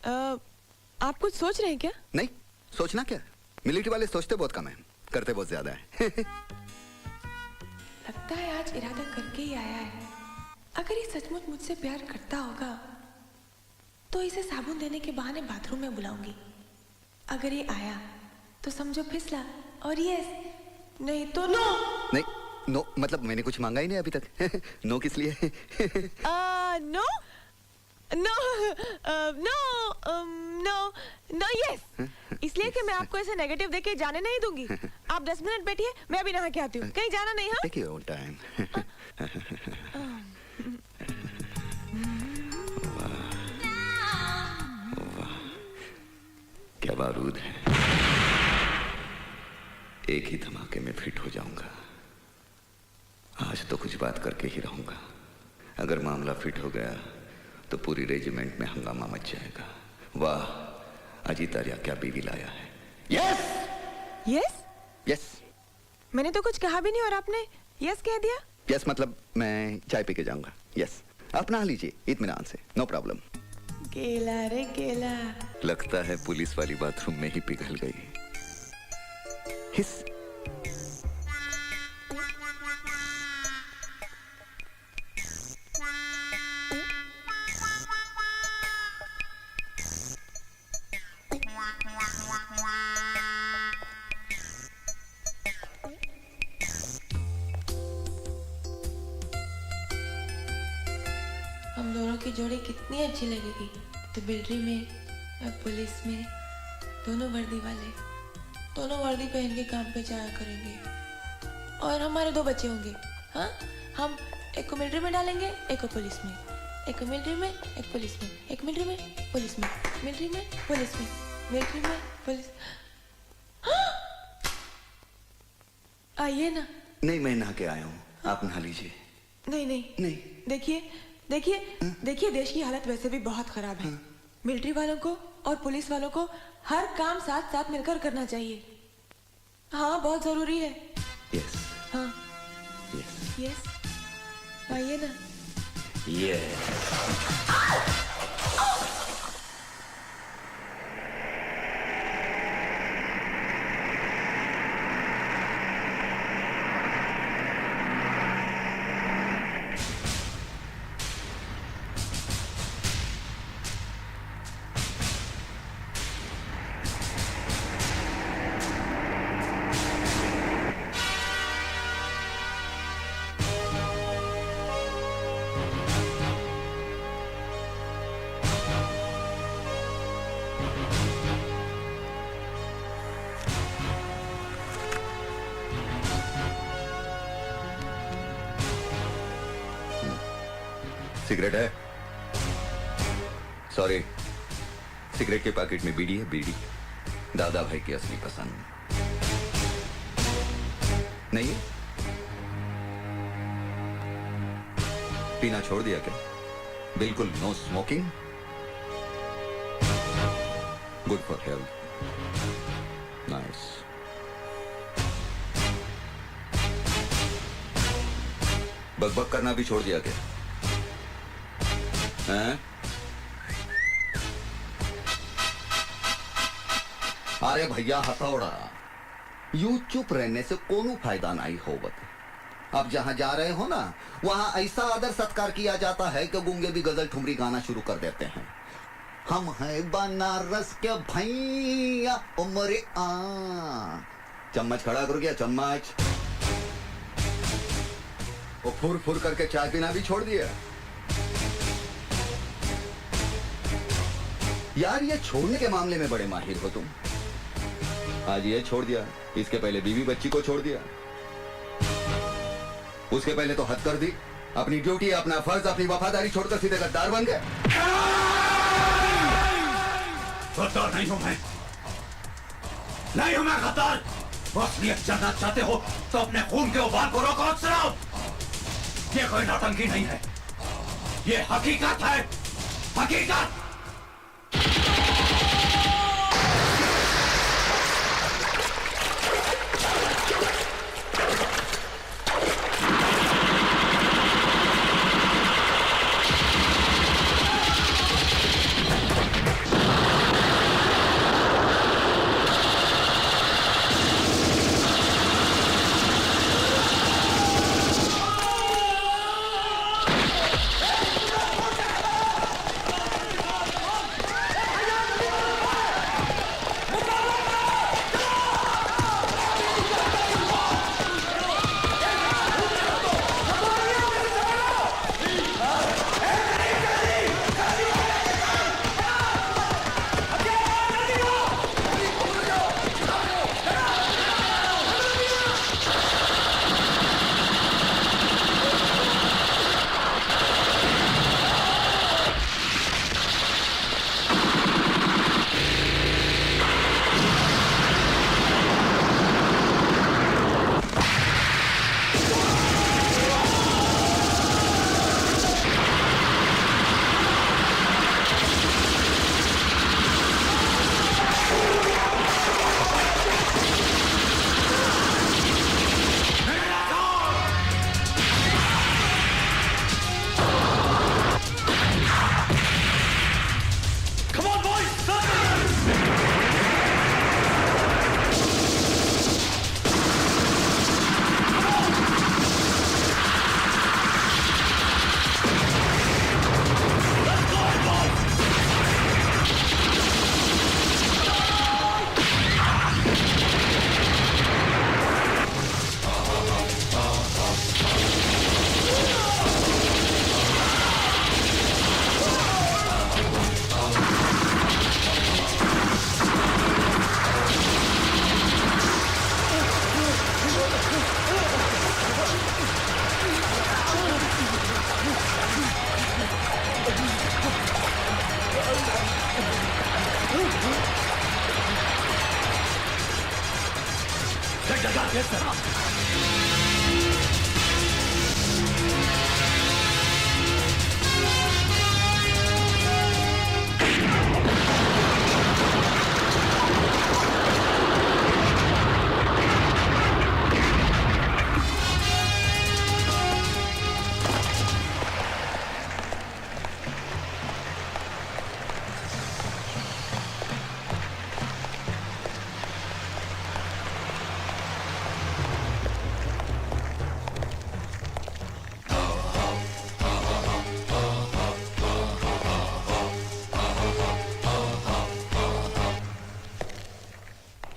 आप कुछ सोच रहे हैं क्या? नहीं, सोचना क्या, मिलिट्री वाले सोचते बहुत कम है, करते बहुत ज्यादा है। लगता है आज इरादा करके ही आया है। अगर ये सचमुच मुझसे प्यार करता होगा तो इसे साबुन देने के बहाने बाथरूम में बुलाऊंगी। अगर ये आया तो समझो फिसला, और यस, नहीं तो नो। नहीं, नो मतलब मैंने कुछ मांगा ही नहीं अभी तक। नो किस लिए? No no no no no yes, इसलिए कि मैं आपको ऐसे नेगेटिव देके जाने नहीं दूंगी। आप 10 मिनट बैठिए, मैं अभी नहा के आती हूँ। कहीं जाना नहीं। हाँ, टेक योर ओन टाइम। क्या बारूद है, एक ही धमाके में फिट हो जाऊंगा। आज तो कुछ बात करके ही रहूंगा। अगर मामला फिट हो गया तो पूरी रेजिमेंट में हंगामा मच जाएगा। वाह, अजीत आर्या क्या बीवी लाया है। यस यस यस, मैंने तो कुछ कहा भी नहीं और आपने यस कह दिया। यस मतलब मैं चाय पी के जाऊंगा। यस, आप नहा लीजिए इत्मीनान से, नो प्रॉब्लम। केला रे केला। लगता है पुलिस वाली बाथरूम में ही पिघल गई। हिस। हम दोनों की जोड़ी कितनी अच्छी लगेगी। तो मिलिट्री में और पुलिस में, दोनों वर्दी वाले, दोनों वर्दी पहन के काम पे जाया करेंगे। और हमारे 2 बच्चे होंगे। हाँ, हम एक को मिलिट्री में डालेंगे, एक को पुलिस में। एक को मिलिट्री में, एक पुलिस में। एक मिलिट्री में, पुलिस में। मिलिट्री में, पुलिस में। मिलिट्री में, पुलिस। आइए ना। नहीं, मैं नहा के आया हूँ, आप नहा लीजिए। नहीं नहीं नहीं, देखिए देखिए देखिए, देश की हालत वैसे भी बहुत खराब है। मिलिट्री वालों को और पुलिस वालों को हर काम साथ साथ मिलकर करना चाहिए। हाँ, बहुत जरूरी है। यस हाँ यस यस, आइए ना। यस। सिगरेट है? सॉरी, सिगरेट के पैकेट में बीड़ी है, बीड़ी। दादा भाई की असली पसंद नहीं है। पीना छोड़ दिया क्या? बिल्कुल no smoking. Good for health. Nice. बकबक करना भी छोड़ दिया क्या? अरे भैया हथौड़ा, यूं चुप रहने से कोनो फायदा नहीं होवत। अब जहां जा रहे हो ना, वहां ऐसा आदर सत्कार किया जाता है कि गूंगे भी गजल ठुमरी गाना शुरू कर देते हैं। हम हैं बनारस के भैया उमरे आ। चम्मच खड़ा करो क्या? चम्मच। वो फुर फुर करके चाय पीना भी छोड़ दिया। यार, ये छोड़ने के मामले में बड़े माहिर हो तुम। आज ये छोड़ दिया, इसके पहले बीवी बच्ची को छोड़ दिया, उसके पहले तो हद कर दी। अपनी ड्यूटी, अपना फर्ज, अपनी वफादारी छोड़कर सीधे गद्दार बन गए। गद्दार नहीं हूं मैं, नहीं हूं मैं गद्दार। असलियत जानना चाहते हो तो अपने खून के उबाल को रोको, सुनाओ। ये कोई नौटंकी नहीं है, ये हकीकत है, हकीकत। Yes sir.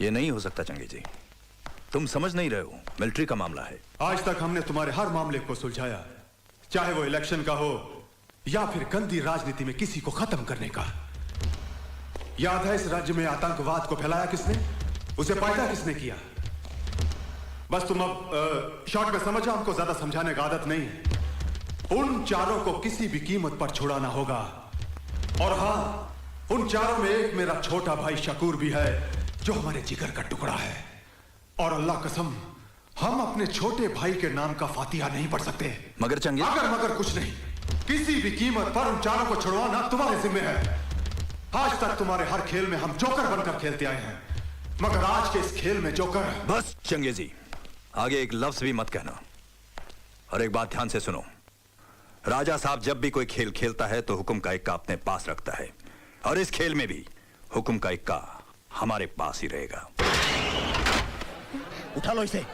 ये नहीं हो सकता चंगे जी, तुम समझ नहीं रहे हो, मिलिट्री का मामला है। आज तक हमने तुम्हारे हर मामले को सुलझाया, चाहे वो इलेक्शन का हो या फिर गंदी राजनीति में किसी को खत्म करने का। याद है इस राज्य में आतंकवाद को फैलाया किसने, उसे पैदा किसने किया? बस तुम अब शॉर्ट में समझो, हमको ज्यादा समझाने का आदत नहीं है। उन चारों को किसी भी कीमत पर छुड़ाना होगा। और हां, उन चारों में एक मेरा छोटा भाई शकूर भी है, जो हमारे जिगर का टुकड़ा है। और अल्लाह कसम, हम अपने छोटे भाई के नाम का फातिहा नहीं पढ़ सकते। मगर चंगे, अगर मगर कुछ नहीं, किसी भी कीमत पर उन चारों को छुड़वाना तुम्हारे जिम्मे है। आज तक तुम्हारे हर खेल में हम जोकर बनकर खेलते आए हैं, मगर आज के इस खेल में जोकर। बस चंगे जी, आगे एक लफ्ज भी मत कहना। और एक बात ध्यान से सुनो, राजा साहब जब भी कोई खेल खेलता है तो हुक्म का इक्का अपने पास रखता है, और इस खेल में भी हुक्म का इक्का हमारे पास ही रहेगा। उठा लो इसे।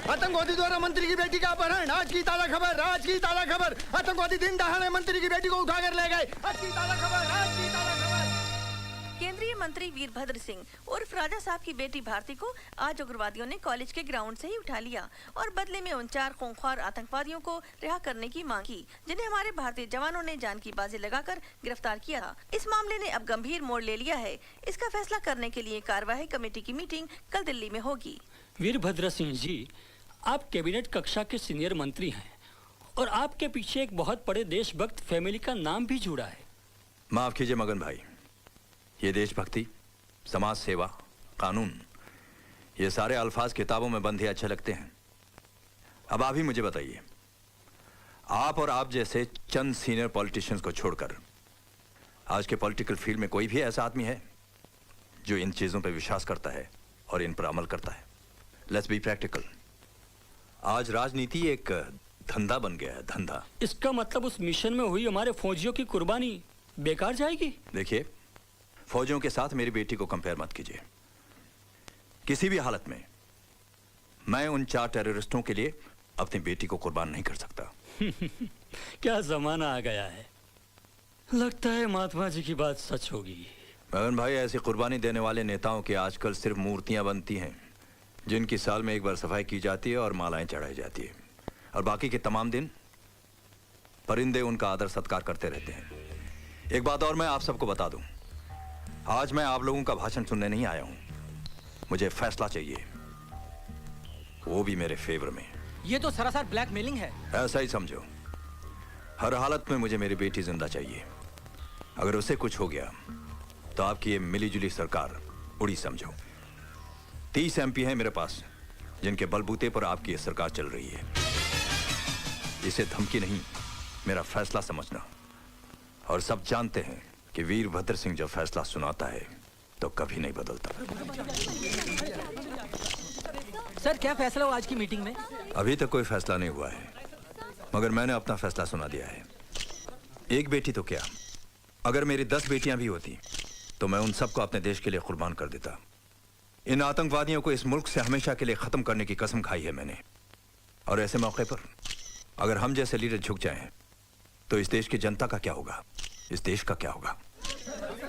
आतंकवादी द्वारा मंत्री की बेटी का अपहरण, आज की ताजा खबर, आज की ताजा खबर। आतंकवादी दिन दहाड़े मंत्री की बेटी को उठाकर ले गए, आज की ताजा खबर, आज की ताजा खबर। केंद्रीय मंत्री वीरभद्र सिंह उर्फ राजा साहब की बेटी भारती को आज उग्रवादियों ने कॉलेज के ग्राउंड से ही उठा लिया और बदले में उन 4 खूंखार आतंकवादियों को रिहा करने की मांग की, जिन्हें हमारे भारतीय जवानों ने जान की बाजी लगाकर गिरफ्तार किया था। इस मामले ने अब गंभीर मोड़ ले लिया है। इसका फैसला करने के लिए कार्यवाही कमेटी की मीटिंग कल दिल्ली में होगी। वीरभद्र सिंह जी, आप कैबिनेट कक्षा के सीनियर मंत्री हैं और आपके पीछे एक बहुत बड़े देशभक्त फैमिली का नाम भी जुड़ा है। माफ कीजिए मगन भाई, ये देशभक्ति, समाज सेवा, कानून, ये सारे अल्फाज किताबों में बंद ही अच्छे लगते हैं। अब आप ही मुझे बताइए, आप और आप जैसे चंद सीनियर पॉलिटिशियंस को छोड़कर आज के पॉलिटिकल फील्ड में कोई भी ऐसा आदमी है जो इन चीजों पर विश्वास करता है और इन पर अमल करता है? Let's be practical. आज राजनीति एक धंधा बन गया है, धंधा। इसका मतलब उस मिशन में हुई हमारे फौजियों की कुर्बानी बेकार जाएगी? देखिए, फौजियों के साथ मेरी बेटी को कंपेयर मत कीजिए। किसी भी हालत में मैं उन 4 टेररिस्टों के लिए अपनी बेटी को कुर्बान नहीं कर सकता। क्या जमाना आ गया है, लगता है महात्मा जी की बात सच होगी। मगन भाई, ऐसी कुर्बानी देने वाले नेताओं की आजकल सिर्फ मूर्तियां बनती हैं, जिनकी साल में एक बार सफाई की जाती है और मालाएं चढ़ाई जाती है, और बाकी के तमाम दिन परिंदे उनका आदर सत्कार करते रहते हैं। एक बात और मैं आप सबको बता दूं, आज मैं आप लोगों का भाषण सुनने नहीं आया हूं, मुझे फैसला चाहिए, वो भी मेरे फेवर में। ये तो सरासर ब्लैकमेलिंग है। ऐसा ही समझो। हर हालत में मुझे मेरी बेटी जिंदा चाहिए। अगर उसे कुछ हो गया तो आपकी ये मिलीजुली सरकार उड़ी समझो। 30 MP हैं मेरे पास, जिनके बलबूते पर आपकी ये सरकार चल रही है। इसे धमकी नहीं, मेरा फैसला समझना। और सब जानते हैं कि वीरभद्र सिंह जो फैसला सुनाता है तो कभी नहीं बदलता। सर, क्या फैसला हुआ आज की मीटिंग में? अभी तक कोई फैसला नहीं हुआ है, मगर मैंने अपना फैसला सुना दिया है। एक बेटी तो क्या, अगर मेरी 10 बेटियां भी होती तो मैं उन सबको अपने देश के लिए कुर्बान कर देता। इन आतंकवादियों को इस मुल्क से हमेशा के लिए खत्म करने की कसम खाई है मैंने। और ऐसे मौके पर अगर हम जैसे लीडर झुक जाएं तो इस देश की जनता का क्या होगा, इस देश का क्या होगा?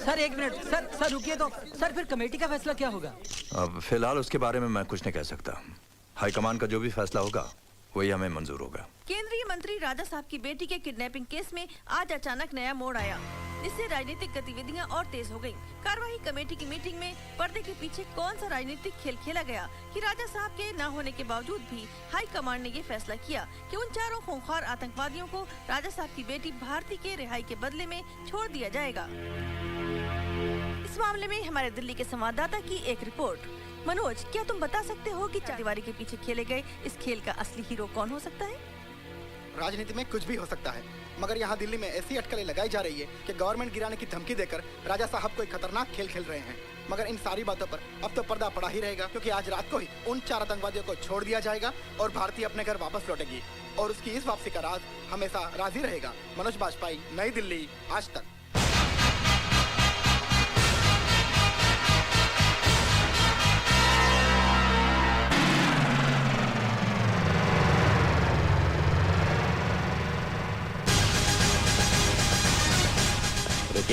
सर एक मिनट, सर रुकिए तो। सर फिर कमेटी का फैसला क्या होगा? अब फिलहाल उसके बारे में मैं कुछ नहीं कह सकता। हाईकमान का जो भी फैसला होगा वही हमें मंजूर होगा। केंद्रीय मंत्री राजा साहब की बेटी के किडनैपिंग केस में आज अचानक नया मोड़ आया, जिससे राजनीतिक गतिविधियां और तेज हो गयी। कार्यवाही कमेटी की मीटिंग में पर्दे के पीछे कौन सा राजनीतिक खेल खेला गया कि राजा साहब के न होने के बावजूद भी हाई कमांड ने ये फैसला किया कि उन चारों खूंखार आतंकवादियों को राजा साहब की बेटी भारती के रिहाई के बदले में छोड़ दिया जाएगा। इस मामले में हमारे दिल्ली के संवाददाता की एक रिपोर्ट। मनोज, क्या तुम बता सकते हो कि चारदीवारी के पीछे खेले गए इस खेल का असली हीरो कौन हो सकता है? राजनीति में कुछ भी हो सकता है, मगर यहाँ दिल्ली में ऐसी अटकलें लगाई जा रही है कि गवर्नमेंट गिराने की धमकी देकर राजा साहब कोई खतरनाक खेल खेल रहे हैं। मगर इन सारी बातों पर अब तो पर्दा पड़ा ही रहेगा, क्योंकि आज रात को ही उन 4 आतंकवादियों को छोड़ दिया जाएगा और भारती अपने घर वापस लौटेगी और उसकी इस वापसी का राज हमेशा राज ही रहेगा। मनोज बाजपेयी, नई दिल्ली, आज तक।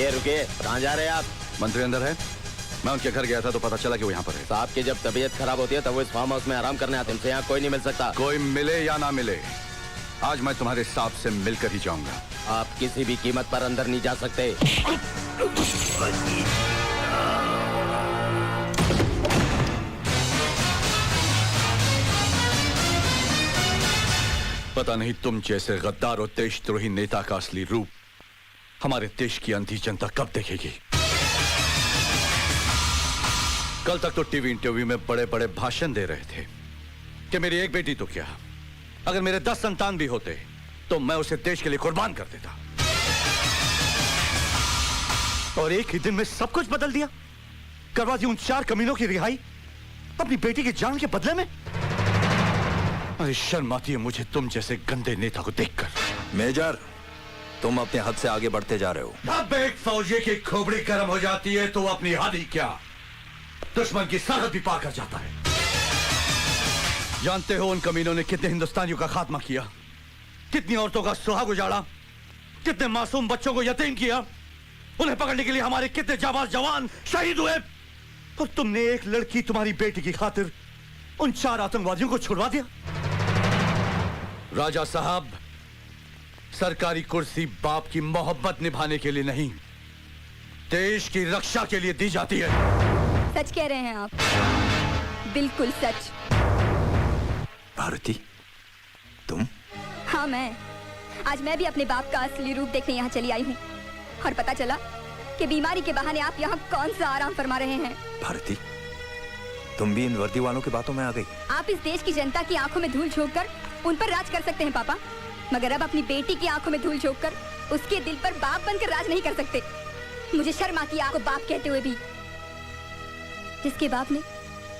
रुकिए, कहाँ जा रहे हैं आप? मंत्री अंदर है। मैं उनके घर गया था तो पता चला कि वो यहाँ पर है। साहब की जब तबीयत खराब होती है तब वो इस फार्म हाउस में आराम करने आते हैं। उनसे यहाँ कोई नहीं मिल सकता। कोई मिले या ना मिले, आज मैं तुम्हारे साहब से मिलकर ही जाऊंगा। आप किसी भी कीमत पर अंदर नहीं जा सकते। पता नहीं तुम जैसे गद्दार और देशद्रोही नेता का असली रूप हमारे देश की अंधी जनता कब देखेगी। कल तक तो टीवी इंटरव्यू में बड़े बड़े भाषण दे रहे थे कि मेरी एक बेटी तो क्या, अगर मेरे 10 संतान भी होते तो मैं उसे देश के लिए कुर्बान कर देता। और एक ही दिन में सब कुछ बदल दिया, करवा दी उन 4 कमीनों की रिहाई अपनी बेटी की जान के बदले में। अरे शर्म आती है मुझे तुम जैसे गंदे नेता को देखकर। मेजर, तुम अपने हद से आगे बढ़ते जा रहे हो। अब एक फौजी की खोपड़ी गर्म हो जाती है तो अपनी हद ही क्या, दुश्मन की सरहद भी पार कर जाता है। जानते हो उन कमीनों ने कितने हिंदुस्तानियों का खात्मा किया, कितनी औरतों का सुहाग उजाड़ा, कितने मासूम बच्चों को यतीम किया। उन्हें पकड़ने के लिए हमारे कितने जाबाज जवान शहीद हुए, और तुमने एक लड़की तुम्हारी बेटी की खातिर उन 4 आतंकवादियों को छुड़वा दिया। राजा साहब, सरकारी कुर्सी बाप की मोहब्बत निभाने के लिए नहीं, देश की रक्षा के लिए दी जाती है। सच कह रहे हैं आप, बिल्कुल सच। भारती, तुम? हाँ, आज मैं भी अपने बाप का असली रूप देखने यहाँ चली आई हूँ, और पता चला कि बीमारी के बहाने आप यहाँ कौन सा आराम फरमा रहे हैं। भारती, तुम भी इन वर्दी वालों की बातों में आ गई। आप इस देश की जनता की आंखों में धूल झोंककर उन पर राज कर सकते हैं पापा, मगर अब अपनी बेटी की आंखों में धूल झोंककर उसके दिल पर बाप बनकर राज नहीं कर सकते। मुझे शर्म आती है आपको बाप कहते हुए भी, जिसके बाप ने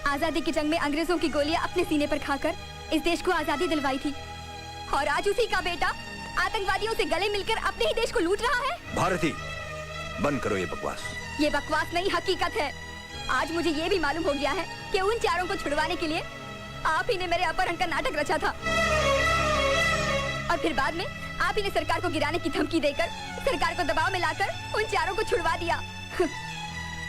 आजादी की जंग में अंग्रेजों की गोलियां अपने सीने पर खाकर इस देश को आजादी दिलवाई थी, और आज उसी का बेटा आतंकवादियों से गले मिलकर अपने ही देश को लूट रहा है। भारती, बंद करो ये बकवास। ये बकवास नहीं, हकीकत है। आज मुझे ये भी मालूम हो गया है कि उन 4 को छुड़वाने के लिए आप ही ने मेरे अपहरण का नाटक रचा था, और फिर बाद में आप ही ने सरकार को गिराने की धमकी देकर सरकार को दबाव में लाकर उन 4 को छुड़वा दिया।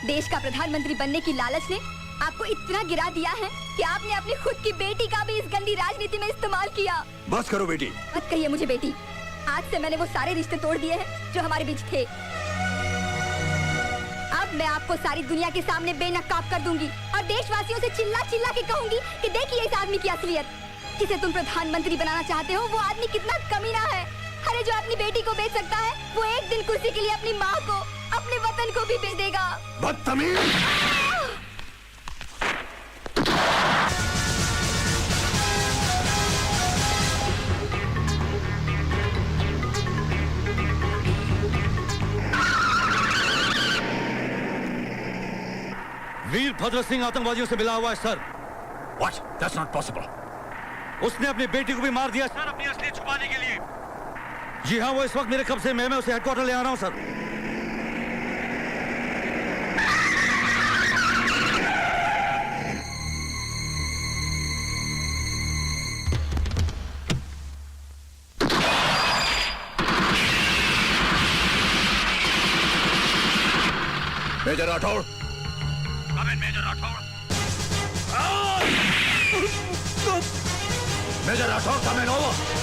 देश का प्रधानमंत्री बनने की लालच ने आपको इतना गिरा दिया है कि आपने अपनी खुद की बेटी का भी इस गंदी राजनीति में इस्तेमाल किया। बस करो बेटी। मत कहिए मुझे बेटी, आज से मैंने वो सारे रिश्ते तोड़ दिए हैं जो हमारे बीच थे। अब मैं आपको सारी दुनिया के सामने बेनकाब कर दूंगी और देशवासियों से चिल्ला चिल्ला के कहूंगी कि देखिए इस आदमी की असलियत। जिसे तुम प्रधानमंत्री बनाना चाहते हो वो आदमी कितना कमीना है। अरे जो अपनी बेटी को बेच सकता है वो एक दिन कुर्सी के लिए अपनी माँ को, अपने वतन को भी बेच देगा। बदतमीज! वीरभद्र सिंह आतंकवादियों से मिला हुआ है sir. What? That's not possible. उसने अपनी बेटी को भी मार दिया सर, अपनी असलियत छुपाने के लिए। जी हाँ, वो इस वक्त मेरे कब्जे में, मैं उसे हेडक्वार्टर ले आ रहा हूँ sir. Major Rathore. Come in, major Rathore. Major Rathore, come in, over.